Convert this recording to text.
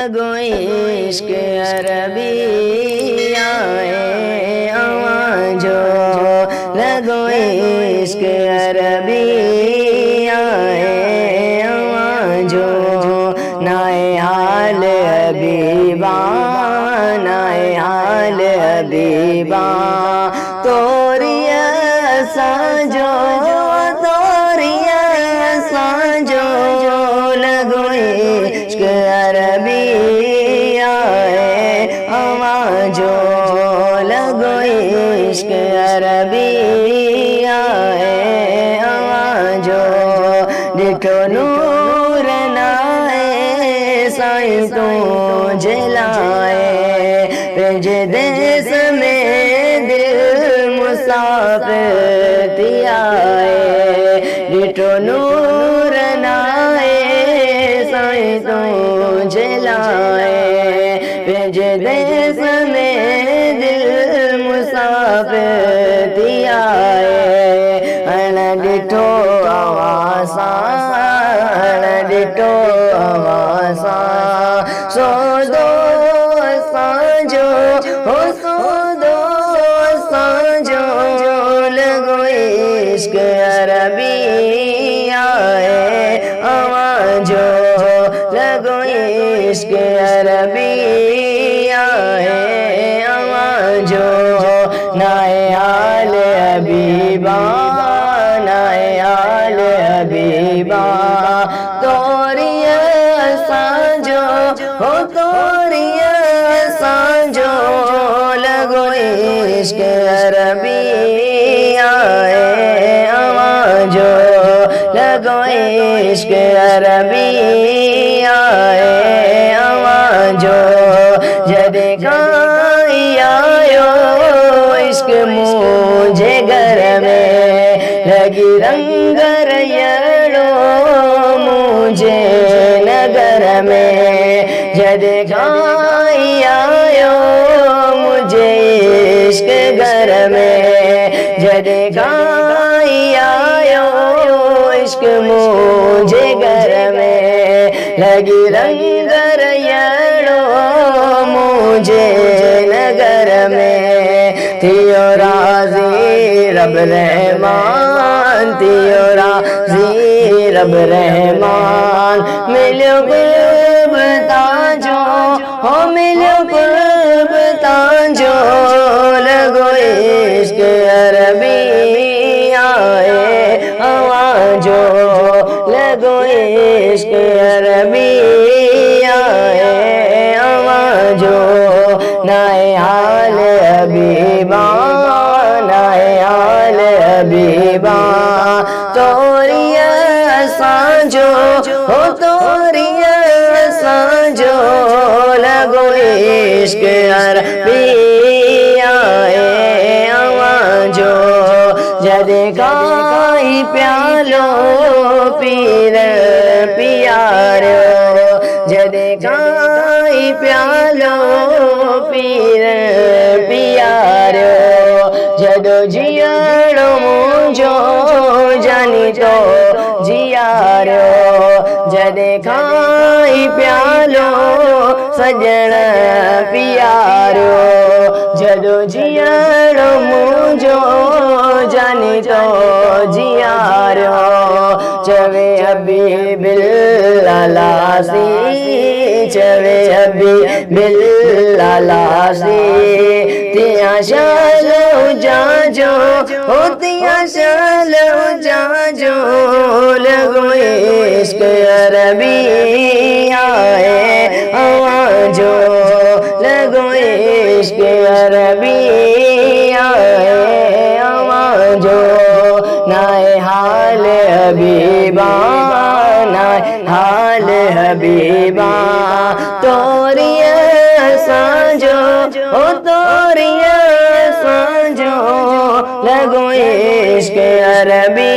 लगो इश्क अरबी आए आवाजो, लगो इश्क अरबी आए आवाजो, नाए हाल हबीबा, नाए हाल हबीबा, तोरिया साजो, तोरिया साजो, लगो इश्क अरबी आए आवाजो, लगो इश्क अरबी आए आवाजो, डिठो नूर नाए साईं तू जलाए, पंहिंज देश में दिल मुसाफिर थी आए, डिठो नूर नाए साईं तू जलाए, पंहिंज देश में दिल मुसाफिर थी आए, अण डिठो आवासा, अण डिठो आवासा, सोदो साजो, हो सोदो साजो, लगो इश्क अरबी आए आवाजो, लगो इश्क अरबी आए आवाजो, नाए हाल हबीबा, नाए हाल हबीबा, तोरिया साजो, हो तोरिया साजो, लगो इश्क अरबी आए आवाजो, लगो इश्क अरबी आए आवाजो, जदे काई आयो इश्क मुझे घर में, लगी रंग रयड़ो मुझे नगर में, जदे काई आयो मुझे इश्क घर में, जदे काई आयो इश्क मुझे घर में, लगी रंग रयड़ो मुझे नगर में, थियो राज़ी रब रहमान, थियो राज़ी रब रहमान, मिलियो क़ुर्ब तांजो, हो मिलियो क़ुर्ब तांजो, लगो इश्क अरबी आए आवाजो, लगो इश्क अरबी आए आवाजो, नाए हाल हबीबा, नाए हाल हबीबा, तोरिया साजो, हो तोरिया साजो, लगो इश्क अरबी आए आवाजो, जदे काई प्यालो पीर पियारो, जदे काई प्यालो पीर पियारो, जदो जियारो मुझो जानी तो जियारो, जदे काई प्यालो सजण पियारो, जदो जियारो मुझो जानी तो जियारो, चवे हबीबुल्लाह लासी, चवे हबीबुल्लाह लासी, तिया शाल जाजो, हो तिया शाल जाजो, लगो इश्क अरबी आए आवाजो, लगो इश्क अरबी आए आवाजो, नाए हाल हबीबा, नाए हाल हबीबा, तोरिया साजो, हो तोरिया साजो, लगो इश्क अरबी